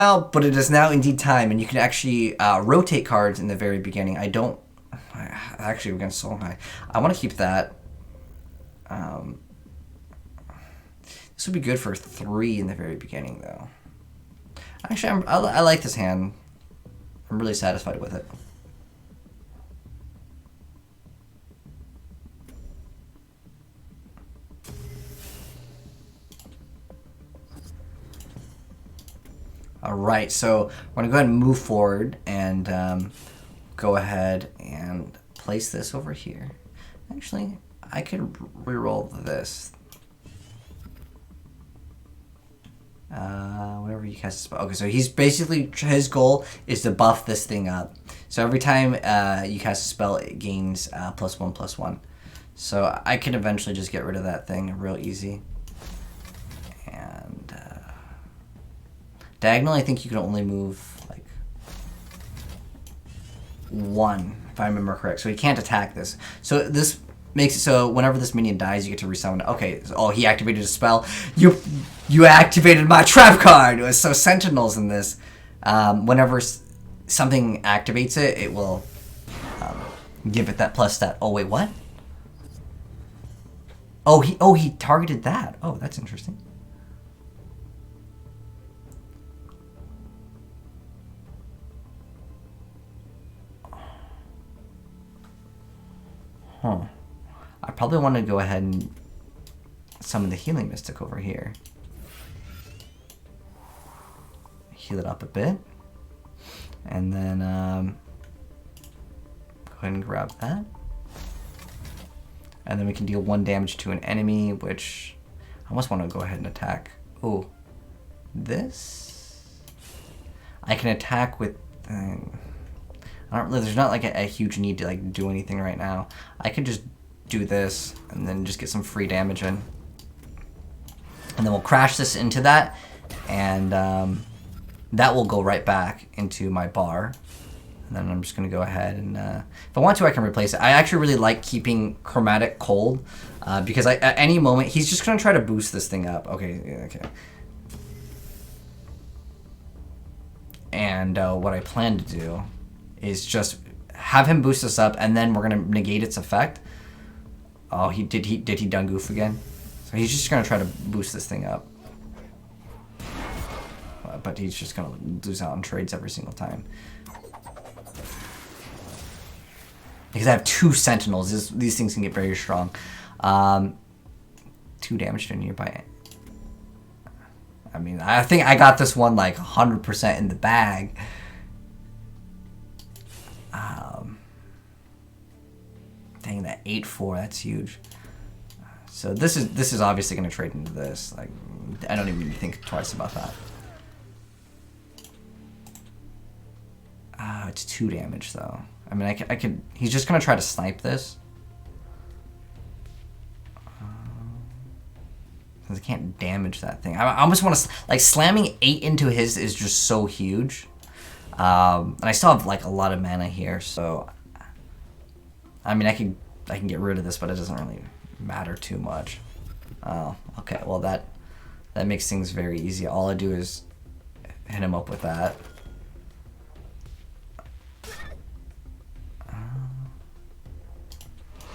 But it is now indeed time, and you can actually rotate cards in the very beginning. Actually, we're going so high. I want to keep that. This would be good for 3 in the very beginning, though. Actually, I like this hand. I'm really satisfied with it. Alright, so we're going to go ahead and move forward and go ahead and place this over here. Actually, I could reroll this. Whenever you cast a spell. Okay, so he's basically, his goal is to buff this thing up. So every time you cast a spell, it gains +1/+1. So I can eventually just get rid of that thing real easy. And diagonal, I think you can only move like 1, if I remember correct. So he can't attack this. So this makes it so whenever this minion dies, you get to resummon it. Okay, so, oh, he activated a spell. You activated my trap card! So Sentinels in this, whenever something activates it, it will give it that plus stat. Oh, wait, what? Oh, he targeted that. Oh, that's interesting. Huh. I probably want to go ahead and summon the Healing Mystic over here. Heal it up a bit. And then go ahead and grab that. And then we can deal 1 damage to an enemy, which I almost want to go ahead and attack. Oh, this? I can attack with... I don't really, there's not like a huge need to like do anything right now. I could just do this and then just get some free damage in. And then we'll crash this into that, and that will go right back into my bar. And then I'm just going to go ahead and, if I want to, I can replace it. I actually really like keeping Chromatic cold, because at any moment, he's just going to try to boost this thing up. Okay, okay. And what I plan to do is just have him boost this up, and then we're going to negate its effect. Oh, did he done goof again? So he's just going to try to boost this thing up. But he's just going to lose out on trades every single time. Because I have 2 Sentinels. These things can get very strong. 2 damage to a nearby. I mean, I think I got this one like 100% in the bag. Dang, that 8/4, that's huge. So this is obviously going to trade into this. Like, I don't even think twice about that. It's 2 damage though. I mean, I could. He's just gonna try to snipe this. I can't damage that thing. I almost want to like slamming 8 into his is just so huge. And I still have like a lot of mana here, so I mean, I can get rid of this, but it doesn't really matter too much. Oh, okay. Well, that makes things very easy. All I do is hit him up with that.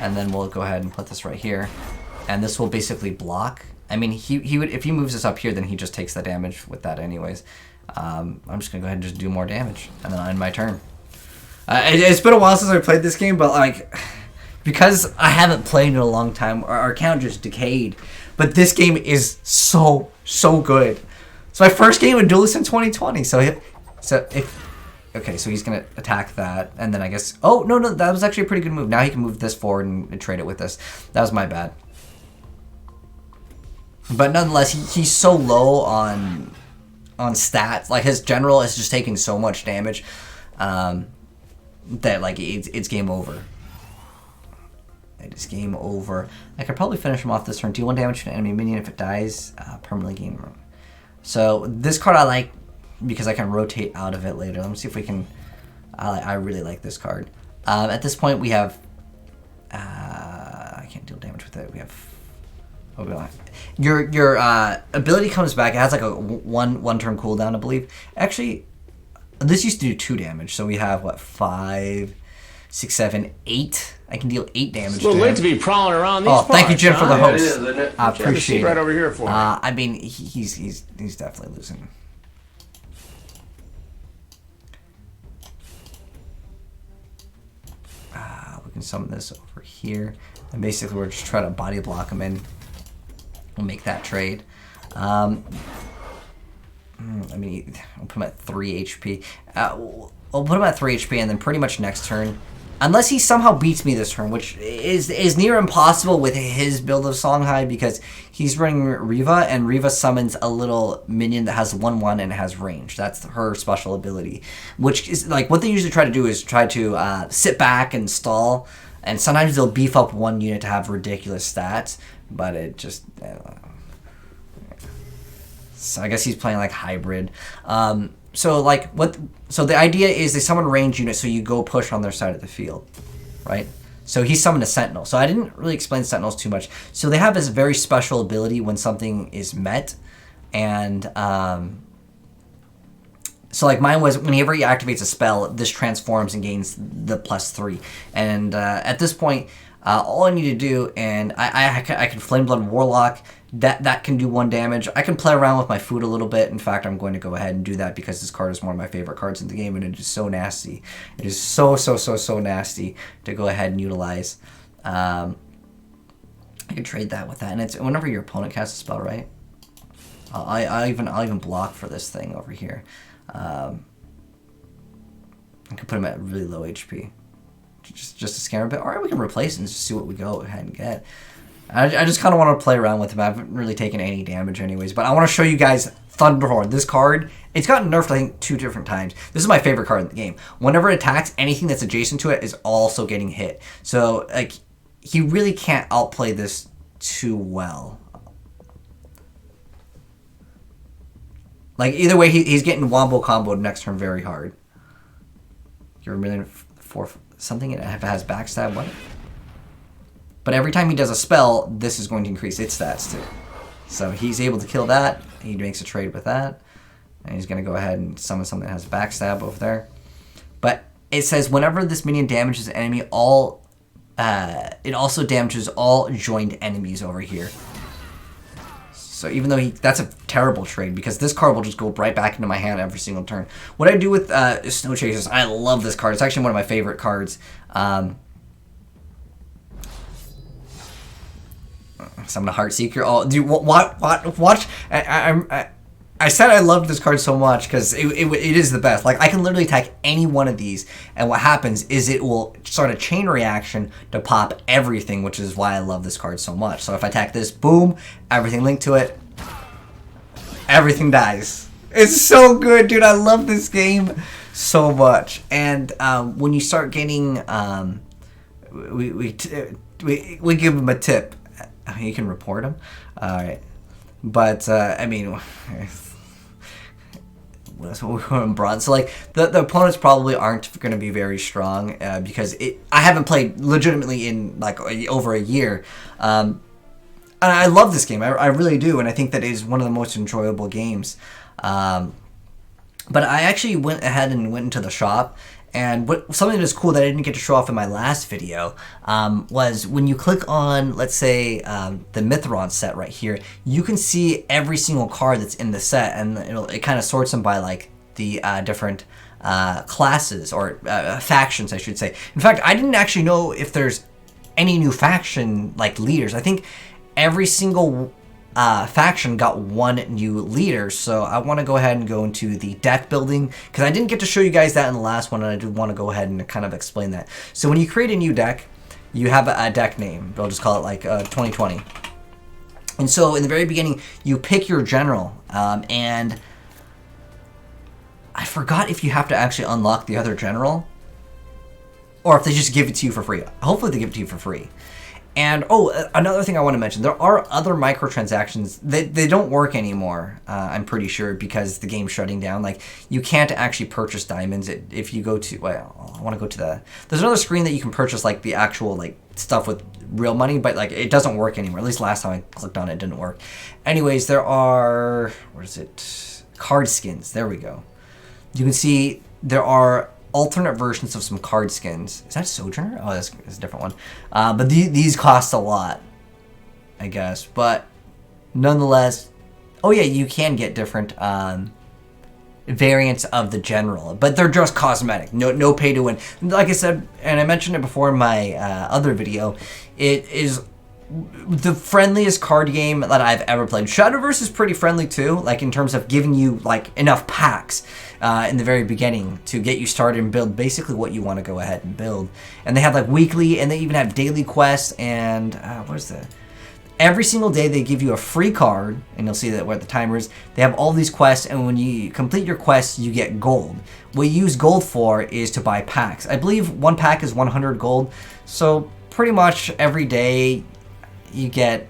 And then we'll go ahead and put this right here, and this will basically block. I mean, he would, if he moves this up here, then he just takes the damage with that anyways. I'm just gonna go ahead and just do more damage, and then I'll end my turn. It's been a while since I played this game, but like, because I haven't played in a long time, our account just decayed. But this game is so good. It's my first game with Duelist in 2020. Okay, so he's gonna attack that, and then I guess... Oh, no, that was actually a pretty good move. Now he can move this forward and trade it with this. That was my bad. But nonetheless, he's so low on stats. Like, his general is just taking so much damage that, like, it's game over. It is game over. I could probably finish him off this turn. Deal 1 damage to an enemy minion if it dies. Permanently gain. So, this card I like because I can rotate out of it later. Let me see if we can... I really like this card. At this point, we have... I can't deal damage with it. We have... Your ability comes back. It has like a one turn cooldown, I believe. Actually, this used to do 2 damage. So we have what, 5, 6, 7, 8. I can deal 8 damage. It's a little late to be prowling around these parts. Thank you, Jim, for the host. Yeah, it is, I appreciate it. Right over here for me. I mean, he's definitely losing. We can summon this over here, and basically we're just trying to body block him in. We'll make that trade. I mean, I'll put him at 3 HP. I'll put him at 3 HP, and then pretty much next turn, unless he somehow beats me this turn, which is near impossible with his build of Songhai, because he's running Riva, and Riva summons a little minion that has 1/1 and has range. That's her special ability, which is like what they usually try to do is try to sit back and stall, and sometimes they'll beef up one unit to have ridiculous stats, but it just... So I guess he's playing like hybrid. So the idea is they summon range units, so you go push on their side of the field, right? So he summoned a Sentinel. So I didn't really explain Sentinels too much. So they have this very special ability when something is met, and so like mine was whenever he activates a spell, this transforms and gains the +3. And at this point, all I need to do, and I can Flame Blood Warlock. That can do 1 damage. I can play around with my food a little bit. In fact, I'm going to go ahead and do that because this card is one of my favorite cards in the game, and it is so nasty. It is so nasty to go ahead and utilize. I can trade that with that, and it's whenever your opponent casts a spell, right? I'll even block for this thing over here. I can put him at really low HP, just to scare him a bit. All right, we can replace it and just see what we go ahead and get. I just kind of want to play around with him. I haven't really taken any damage anyways, but I want to show you guys Thunderhorn. This card, it's gotten nerfed, I think, 2 different times. This is my favorite card in the game. Whenever it attacks, anything that's adjacent to it is also getting hit. So, like, he really can't outplay this too well. Like, either way, he's getting wombo comboed next turn very hard. You're a million for something, it has backstab, what? But every time he does a spell, this is going to increase its stats too. So he's able to kill that. He makes a trade with that. And he's going to go ahead and summon something that has backstab over there. But it says whenever this minion damages an enemy, it also damages all joined enemies over here. So even though that's a terrible trade, because this card will just go right back into my hand every single turn. What I do with Snow Chasers, I love this card. It's actually one of my favorite cards. Summon a Heartseeker. Oh, dude, watch. I said I loved this card so much because it is the best. Like, I can literally attack any one of these, and what happens is it will start a chain reaction to pop everything, which is why I love this card so much. So if I attack this, boom, everything linked to it, everything dies. It's so good, dude. I love this game so much. And when you start getting, we give them a tip. You can report them. All right. But, I mean, that's what we're in bronze. So, like, the opponents probably aren't going to be very strong because I haven't played legitimately in, like, over a year. And I love this game. I really do. And I think that it is one of the most enjoyable games. But I actually went ahead and went into the shop. And something that's cool that I didn't get to show off in my last video was when you click on, let's say, the Mithron set right here, you can see every single card that's in the set, and it kind of sorts them by like the different classes or factions, I should say. In fact, I didn't actually know if there's any new faction like leaders. I think every single faction got 1 new leader, so I want to go ahead and go into the deck building because I didn't get to show you guys that in the last one, and I did want to go ahead and kind of explain that. So when you create a new deck, you have a deck name. I'll just call it like 2020. And so in the very beginning, you pick your general, and I forgot if you have to actually unlock the other general or if they just give it to you for free. Hopefully they give it to you for free. And another thing I want to mention, there are other microtransactions that they don't work anymore. I'm pretty sure because the game's shutting down. Like you can't actually purchase diamonds if you go to. Well, I want to go to the. There's another screen that you can purchase like the actual like stuff with real money, but like it doesn't work anymore. At least last time I clicked on it, it didn't work. Anyways, there are what is it? Card skins. There we go. You can see there are alternate versions of some card skins. Is that Sojourner? Oh, that's a different one. But these cost a lot, I guess. But nonetheless, oh yeah, you can get different variants of the general, but they're just cosmetic. No pay to win. Like I said, and I mentioned it before in my other video, it is the friendliest card game that I've ever played. Shadowverse is pretty friendly too, like in terms of giving you like enough packs in the very beginning to get you started and build basically what you want to go ahead and build. And they have like weekly, and they even have daily quests, and what is that? Every single day they give you a free card, and you'll see that where the timer is. They have all these quests, and when you complete your quests, you get gold. What you use gold for is to buy packs. I believe one pack is 100 gold, so pretty much every day you can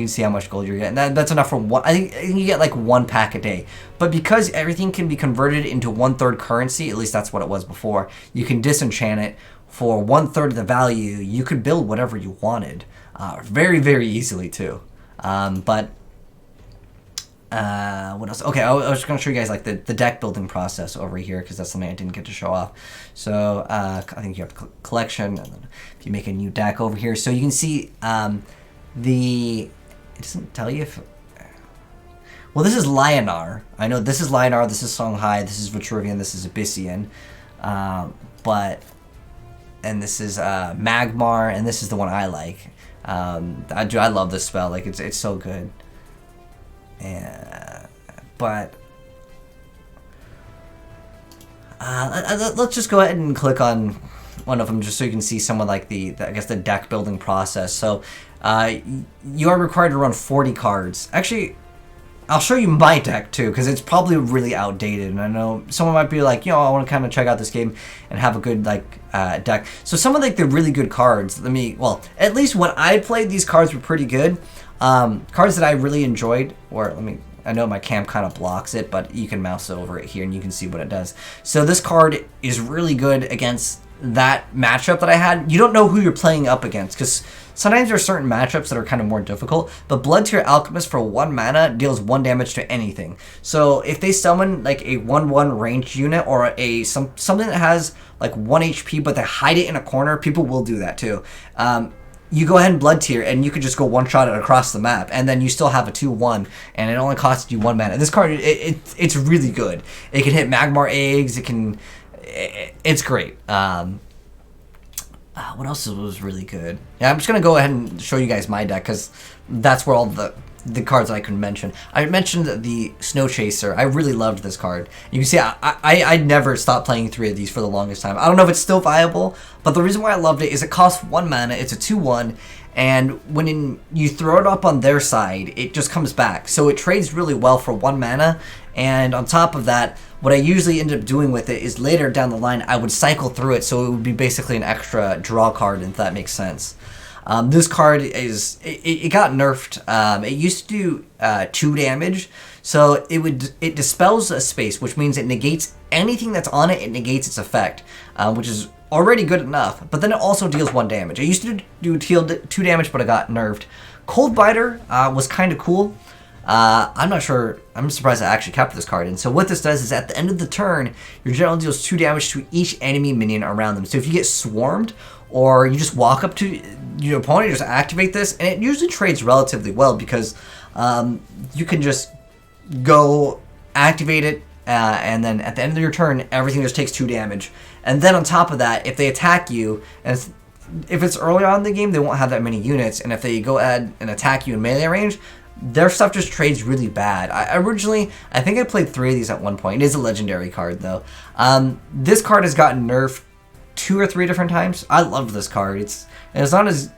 see how much gold you're getting. That's enough for one. I think you get like one pack a day. But because everything can be converted into 1/3 currency, at least that's what it was before, you can disenchant it for 1/3 of the value. You could build whatever you wanted, very, very easily too. But what else? Okay, I was just gonna show you guys like the deck building process over here because that's something I didn't get to show off. So I think you have collection, and then if you make a new deck over here, so you can see. It doesn't tell you if... Well, this is Lionar. I know this is Lionar, this is Songhai, this is Vitruvian, this is Abyssian. And this is Magmar, and this is the one I like. I love this spell. Like, it's so good. But... let's just go ahead and click on one of them just so you can see some of like the deck building process. So you are required to run 40 cards. Actually, I'll show you my deck too because it's probably really outdated, and I know someone might be like, I want to kind of check out this game and have a good deck. So some of like the really good cards, at least when I played, these cards were pretty good. Cards that I really enjoyed, I know my cam kind of blocks it, but you can mouse over it here and you can see what it does. So this card is really good against that matchup that I had. You don't know who you're playing up against because sometimes there are certain matchups that are kind of more difficult, but Blood Tier Alchemist for 1 mana deals 1 damage to anything. So if they summon like a 1/1 ranged unit or something that has like 1 HP but they hide it in a corner, people will do that too. You go ahead and Blood Tier, and you could just go one-shot it across the map, and then you still have a 2/1, and it only costs you 1 mana. This card, it's really good. It can hit Magmar eggs. It's great. What else was really good? Yeah, I'm just gonna go ahead and show you guys my deck because that's where all the cards I can mention. I mentioned the Snow Chaser. I really loved this card. You can see I never stopped playing 3 of these for the longest time. I don't know if it's still viable, but the reason why I loved it is it costs 1 mana. It's a 2/1, and when you throw it up on their side, it just comes back. So it trades really well for 1 mana. And on top of that, what I usually end up doing with it is later down the line, I would cycle through it, so it would be basically an extra draw card, if that makes sense. This card it got nerfed. It used to do 2 damage, so it dispels a space, which means it negates anything that's on it. It negates its effect, which is already good enough. But then it also deals 1 damage. It used to do 2 damage, but it got nerfed. Cold Biter was kind of cool. I'm not sure. I'm surprised I actually kept this card. And so what this does is at the end of the turn, your general deals 2 damage to each enemy minion around them. So if you get swarmed, or you just walk up to your opponent, just activate this, and it usually trades relatively well because you can just go activate it, and then at the end of your turn, everything just takes 2 damage. And then on top of that, if they attack you, and if it's earlier on in the game, they won't have that many units, and if they go ahead and attack you in melee range, their stuff just trades really bad. I think I played 3 of these at one point. It is a legendary card, though. This card has gotten nerfed 2 or 3 different times. I love this card. It's not as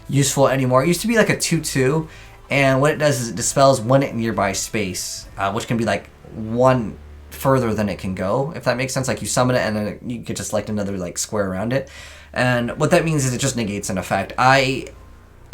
useful anymore. It used to be like a 2/2, and what it does is it dispels 1 nearby space, which can be like 1 further than it can go, if that makes sense. Like you summon it, and then you get to select another like square around it. And what that means is it just negates an effect. I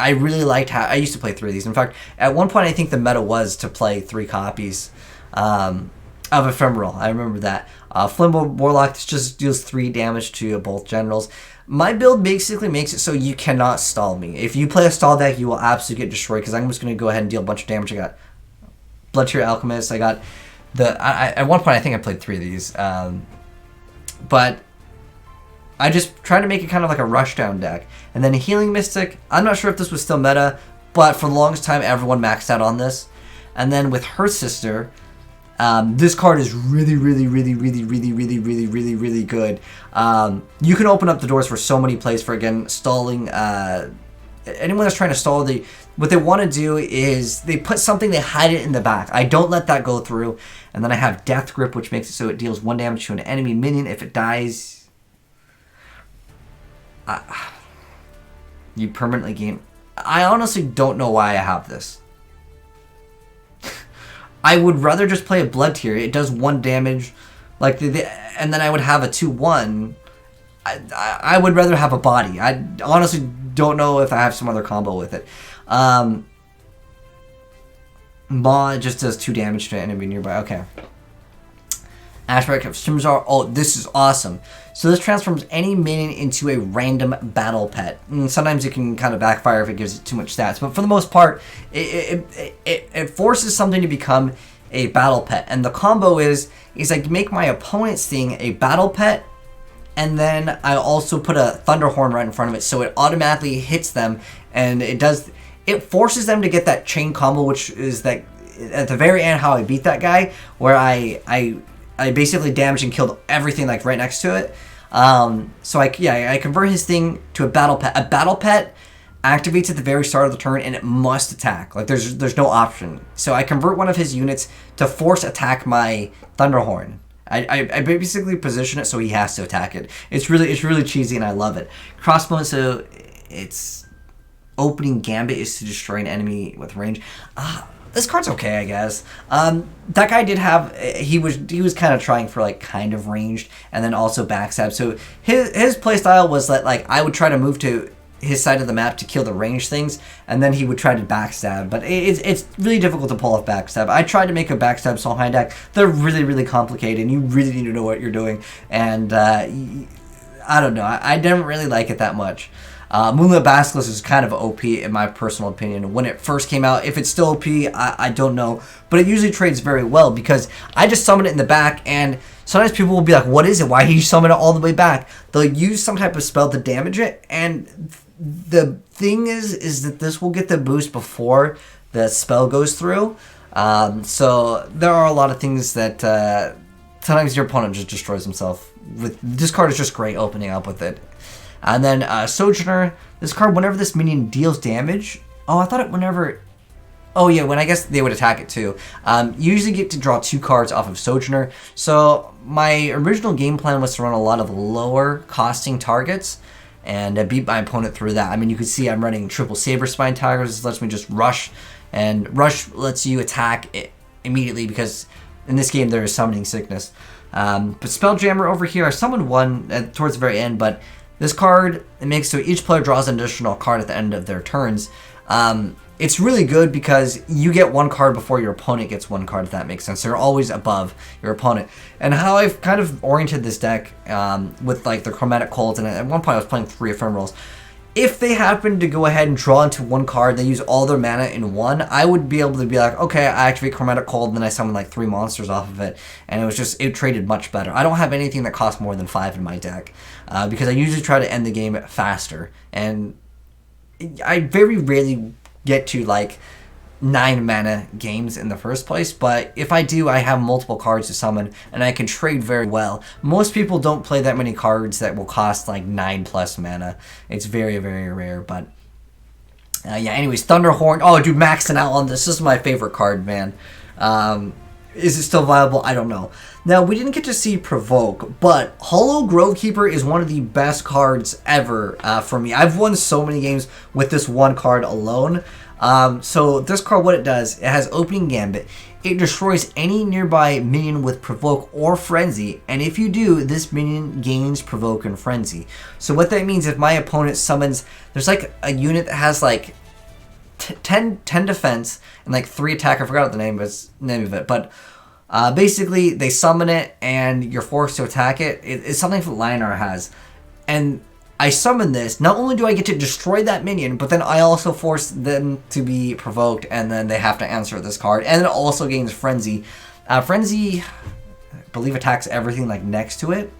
I really liked how I used to play 3 of these. In fact, at one point I think the meta was to play 3 copies of Ephemeral. I remember that. Flimbo Warlock just deals 3 damage to both generals. My build basically makes it so you cannot stall me. If you play a stall deck, you will absolutely get destroyed because I'm just going to go ahead and deal a bunch of damage. I got Blood Tier Alchemist. I got at one point I think I played 3 of these. But I just tried to make it kind of like a rushdown deck. And then Healing Mystic, I'm not sure if this was still meta, but for the longest time everyone maxed out on this. And then with Her Sister, this card is really good. You can open up the doors for so many plays for, again, stalling. Anyone that's trying to stall, what they want to do is they put something, they hide it in the back. I don't let that go through. And then I have Death Grip, which makes it so it deals 1 damage to an enemy minion. If it dies, you permanently gain. I honestly don't know why I have this. I would rather just play a Blood Tier. It does 1 damage, and then I would have a 2/1. I would rather have a body. I honestly don't know if I have some other combo with it. Maw just does 2 damage to an enemy nearby. Okay. Ashbreak of Simzar. Oh, this is awesome. So this transforms any minion into a random battle pet. And sometimes it can kind of backfire if it gives it too much stats. But for the most part, it forces something to become a battle pet. And the combo is I make my opponent's thing a battle pet. And then I also put a Thunderhorn right in front of it. So it automatically hits them. And it forces them to get that chain combo, which is that at the very end how I beat that guy. Where I basically damaged and killed everything like right next to it. So I convert his thing to a battle pet. A battle pet activates at the very start of the turn and it must attack. Like there's no option. So I convert one of his units to force attack my Thunderhorn. I basically position it so he has to attack it. It's really cheesy and I love it. Crossbow, so it's opening Gambit is to destroy an enemy with range. This card's okay, I guess. That guy did have, he was kind of trying for like kind of ranged and then also backstab. So his playstyle was that like I would try to move to his side of the map to kill the ranged things and then he would try to backstab. But it's really difficult to pull off backstab. I tried to make a backstab Solheim deck. They're really complicated and you really need to know what you're doing. And I don't know. I didn't really like it that much. Moonlit Basilisk is kind of OP in my personal opinion. When it first came out, if it's still OP, I don't know. But it usually trades very well because I just summon it in the back and sometimes people will be like, what is it? Why did you summon it all the way back? They'll use some type of spell to damage it and the thing is that this will get the boost before the spell goes through. So there are a lot of things that sometimes your opponent just destroys himself. This card is just great opening up with it. And then Sojourner, this card, whenever this minion deals damage... Oh, I thought it whenever... Oh yeah, when I guess they would attack it too. You usually get to draw 2 cards off of Sojourner. So my original game plan was to run a lot of lower costing targets and beat my opponent through that. I mean, you can see I'm running triple Saber Spine Tigers. This lets me just rush. And rush lets you attack it immediately because in this game there is Summoning Sickness. But Spelljammer over here, I summoned one towards the very end, but... This card, it makes so each player draws an additional card at the end of their turns. It's really good because you get 1 card before your opponent gets 1 card, if that makes sense. They're always above your opponent. And how I've kind of oriented this deck with like the Chromatic Colds, and at one point I was playing 3 Ephemerals. If they happen to go ahead and draw into 1 card, they use all their mana in 1, I would be able to be like, okay, I activate Chromatic Cold, and then I summon like 3 monsters off of it, and it traded much better. I don't have anything that costs more than 5 in my deck, because I usually try to end the game faster, and I very rarely get to like 9 mana games in the first place, but if I do, I have multiple cards to summon and I can trade very well. Most people don't play that many cards that will cost like 9+ mana. It's very rare, but yeah, anyways, Thunderhorn. Oh dude, maxing out on this. This is my favorite card, man. Is it still viable? I don't know. Now, we didn't get to see Provoke, but Hollow Grovekeeper is one of the best cards ever for me. I've won so many games with this 1 card alone. So this card, what it does, it has Opening Gambit. It destroys any nearby minion with Provoke or Frenzy, and if you do, this minion gains Provoke and Frenzy. So what that means, if my opponent summons, there's like a unit that has like 10 defense and like 3 attack. I forgot the name of it, but basically they summon it and you're forced to attack it. It's something that Lionar has, and I summon this. Not only do I get to destroy that minion, but then I also force them to be provoked, and then they have to answer this card. And it also gains Frenzy. Frenzy, I believe, attacks everything like next to it.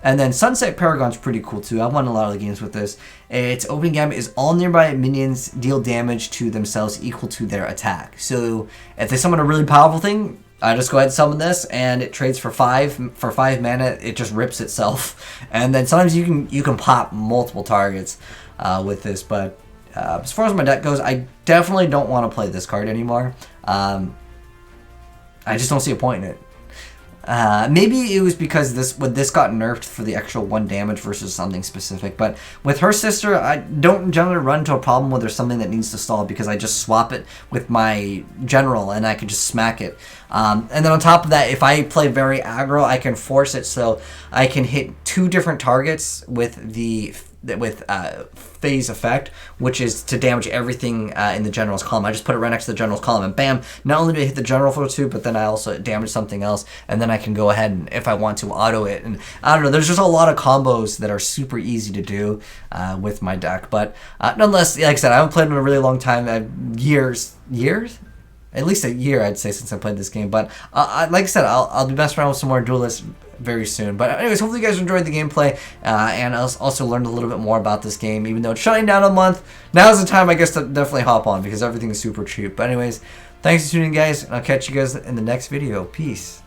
And then Sunset Paragon's pretty cool too. I've won a lot of the games with this. Its opening gambit is all nearby minions deal damage to themselves equal to their attack. So if they summon a really powerful thing, I just go ahead and summon this, and it trades for 5 mana. It just rips itself, and then sometimes you can pop multiple targets with this. But as far as my deck goes, I definitely don't want to play this card anymore. I just don't see a point in it. Maybe it was because when this got nerfed for the extra 1 damage versus something specific. But with her sister, I don't generally run into a problem where there's something that needs to stall, because I just swap it with my general and I can just smack it. And then on top of that, if I play very aggro, I can force it so I can hit 2 different targets with phase effect, which is to damage everything in the general's column. I just put it right next to the general's column, and bam, not only do I hit the general for 2, but then I also damage something else, and then I can go ahead and, if I want to, auto it. And I don't know, there's just a lot of combos that are super easy to do with my deck. But nonetheless, like I said, I haven't played in a really long time, years? At least a year, I'd say, since I played this game. But like I said, I'll be messing around with some more Duelist very soon. But anyways, hopefully you guys enjoyed the gameplay, and also learned a little bit more about this game. Even though it's shutting down a month, now's the time, I guess, to definitely hop on, because everything is super cheap. But anyways, thanks for tuning in, guys, and I'll catch you guys in the next video. Peace.